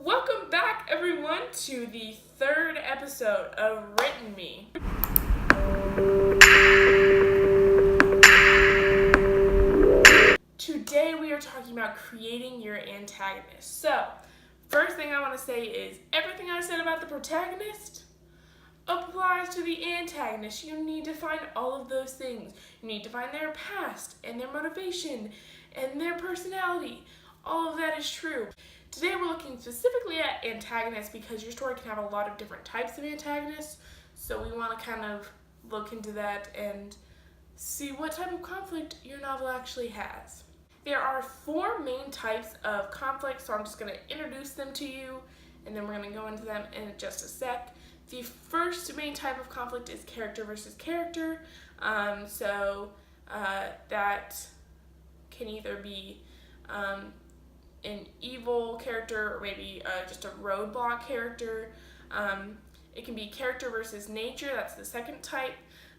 Welcome back, everyone, to the third episode of Written Me. Today we are talking about creating your antagonist. So, first thing I want to say is everything I said about the protagonist applies to the antagonist. You need to find all of those things. You need to find their past and their motivation and their personality. All of that is true. Today we're looking specifically at antagonists because your story can have a lot of different types of antagonists. So we want to kind of look into that and see what type of conflict your novel actually has. There are four main types of conflict, so I'm just going to introduce them to you and then we're going to go into them in just a sec. The first main type of conflict is character versus character. That can either be an evil character or maybe just a roadblock character. It can be character versus nature, that's the second type.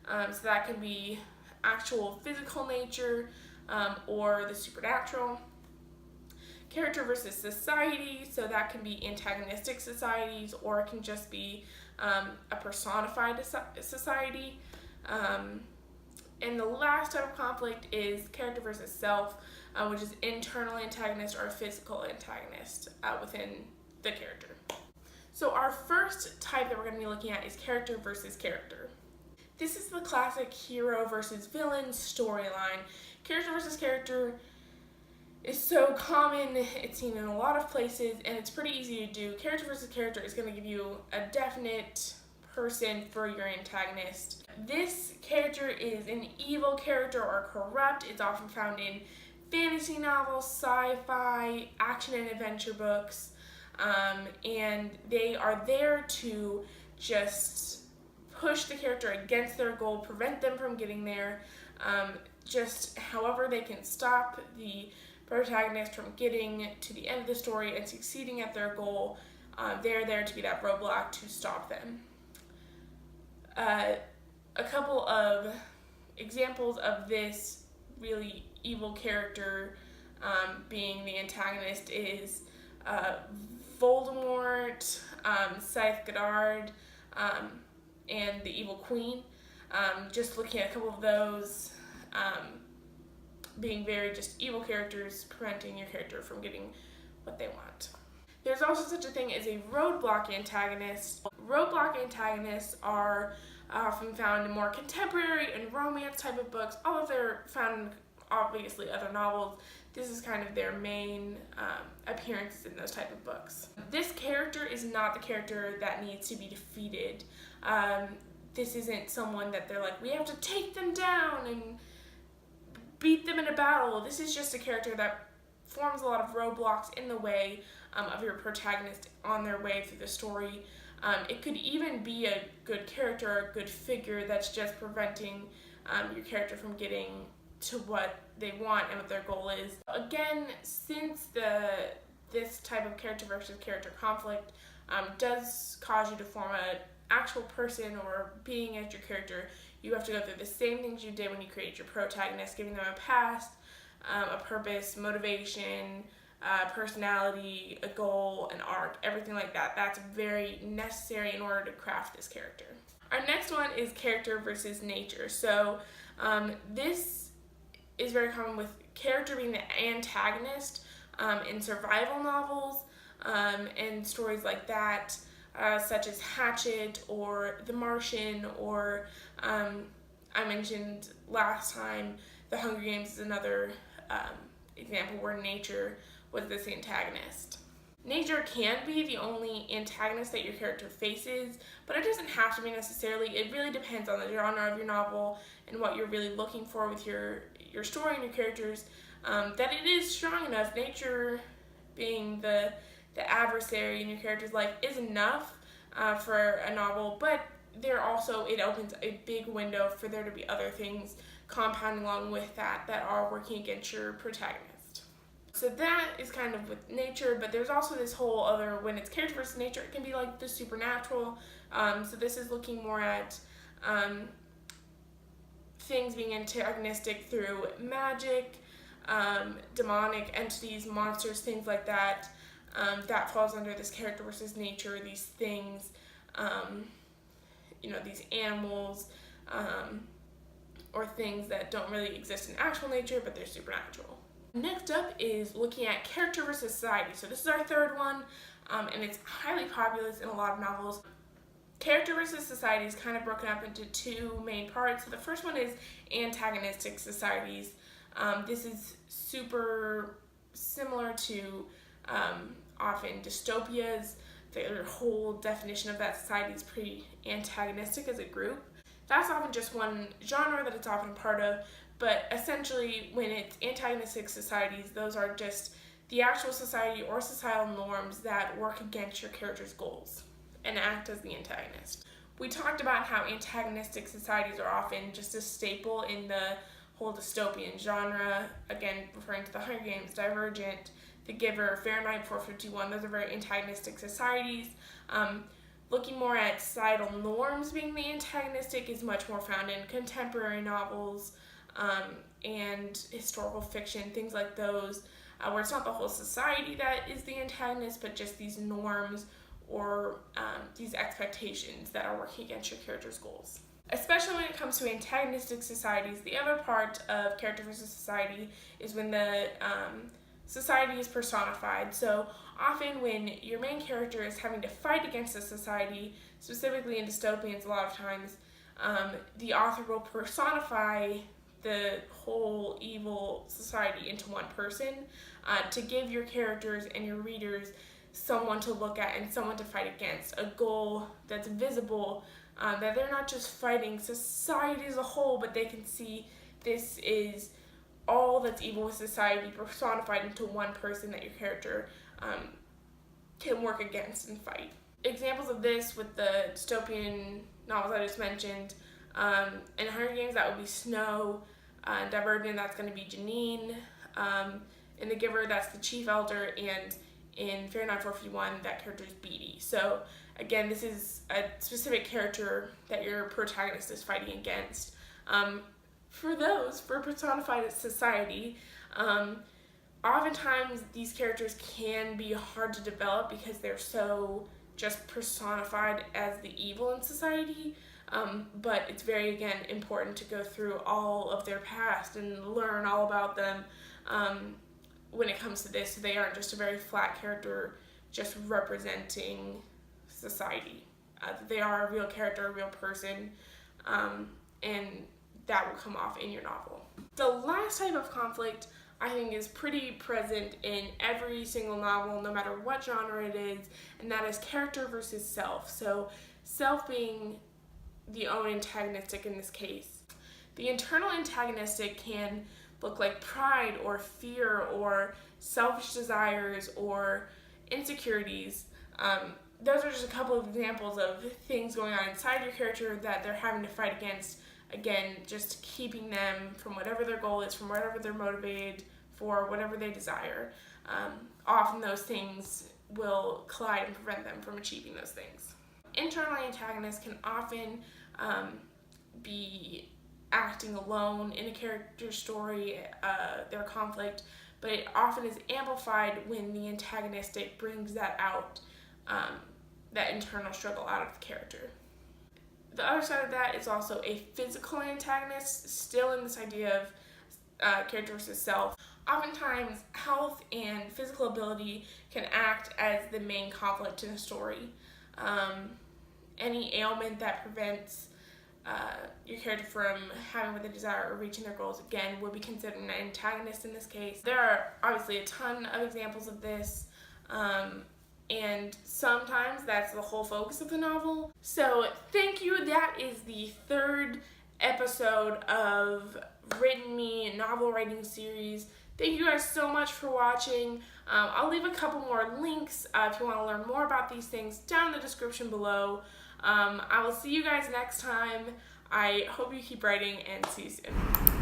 So that can be actual physical nature or the supernatural. Character versus society, so that can be antagonistic societies or it can just be a personified society. And the last type of conflict is character versus self, which is internal antagonist or physical antagonist within the character. So our first type that we're going to be looking at is character versus character. This is the classic hero versus villain storyline. Character versus character is so common, it's seen in a lot of places, and it's pretty easy to do. Character versus character is going to give you a definite person for your antagonist. This character is an evil character or corrupt. It's often found in fantasy novels, sci-fi, action and adventure books, and they are there to just push the character against their goal, prevent them from getting there, just however they can stop the protagonist from getting to the end of the story and succeeding at their goal. They're there to be that roadblock to stop them. A couple of examples of this really evil character being the antagonist is Voldemort, Scythe Goddard, and the Evil Queen. Just looking at a couple of those being very just evil characters, preventing your character from getting what they want. There's also such a thing as a roadblock antagonist. Roadblock antagonists are often found in more contemporary and romance type of books, although they're found in obviously other novels. This is kind of their main appearances in those type of books. This character is not the character that needs to be defeated. This isn't someone that they're like, we have to take them down and beat them in a battle. This is just a character that forms a lot of roadblocks in the way of your protagonist on their way through the story. It could even be a good character or a good figure that's just preventing your character from getting to what they want and what their goal is. Again, since this type of character versus character conflict does cause you to form an actual person or being as your character, you have to go through the same things you did when you created your protagonist, giving them a past, a purpose, motivation, personality, a goal, an arc, everything like that. That's very necessary in order to craft this character. Our next one is character versus nature. So this is very common with character being the antagonist in survival novels and stories like that, such as Hatchet or The Martian, or I mentioned last time The Hunger Games is another example where nature was this antagonist. Nature can be the only antagonist that your character faces, but it doesn't have to be necessarily. It really depends on the genre of your novel and what you're really looking for with your story and your characters, that it is strong enough. Nature being the adversary in your character's life is enough for a novel, but it opens a big window for there to be other things compounding along with that are working against your protagonist. So that is kind of with nature, but there's also this whole other, when it's character versus nature, it can be like the supernatural. So this is looking more at things being antagonistic through magic, demonic entities, monsters, things like that. that falls under this character versus nature, these things, these animals, or things that don't really exist in actual nature, but they're supernatural. Next up is looking at character versus society. So this is our third one, and it's highly populous in a lot of novels. Character versus society is kind of broken up into two main parts. So the first one is antagonistic societies. This is super similar to often dystopias. Their whole definition of that society is pretty antagonistic as a group. That's often just one genre that it's often a part of, but essentially when it's antagonistic societies, those are just the actual society or societal norms that work against your character's goals and act as the antagonist. We talked about how antagonistic societies are often just a staple in the whole dystopian genre, again referring to the Hunger Games, Divergent, The Giver, Fahrenheit 451, those are very antagonistic societies. Looking more at societal norms being the antagonistic is much more found in contemporary novels and historical fiction, things like those, where it's not the whole society that is the antagonist, but just these norms or these expectations that are working against your character's goals. Especially when it comes to antagonistic societies, the other part of character versus society is when the society is personified. So often when your main character is having to fight against a society, specifically in dystopians a lot of times, the author will personify the whole evil society into one person to give your characters and your readers someone to look at and someone to fight against, a goal that's visible, that they're not just fighting society as a whole, but they can see this is all that's evil with society personified into one person that your character can work against and fight. Examples of this with the dystopian novels I just mentioned, in Hunger Games that would be Snow, in Divergent that's going to be Janine, in The Giver that's the Chief Elder, and in Fahrenheit 451 that character is Beatty. So again, this is a specific character that your protagonist is fighting against. For personified society, oftentimes these characters can be hard to develop because they're so just personified as the evil in society, but it's very, again, important to go through all of their past and learn all about them when it comes to this, so they aren't just a very flat character just representing society. They are a real character, a real person, and that will come off in your novel. The last type of conflict I think is pretty present in every single novel, no matter what genre it is, and that is character versus self. So self being the own antagonistic in this case. The internal antagonistic can look like pride or fear or selfish desires or insecurities. Those are just a couple of examples of things going on inside your character that they're having to fight against. Again, just keeping them from whatever their goal is, from whatever they're motivated for, whatever they desire. Often those things will collide and prevent them from achieving those things. Internal antagonists can often be acting alone in a character's story, their conflict, but it often is amplified when the antagonistic brings that out, that internal struggle out of the character. The other side of that is also a physical antagonist, still in this idea of character versus self. Oftentimes, health and physical ability can act as the main conflict in a story. Any ailment that prevents your character from having what they desire or reaching their goals, again, would be considered an antagonist in this case. There are obviously a ton of examples of this, and sometimes that's the whole focus of the novel. So thank you. That is the third episode of Written Me novel writing series. Thank you guys so much for watching. I'll leave a couple more links if you want to learn more about these things down in the description below. I will see you guys next time. I hope you keep writing, and see you soon.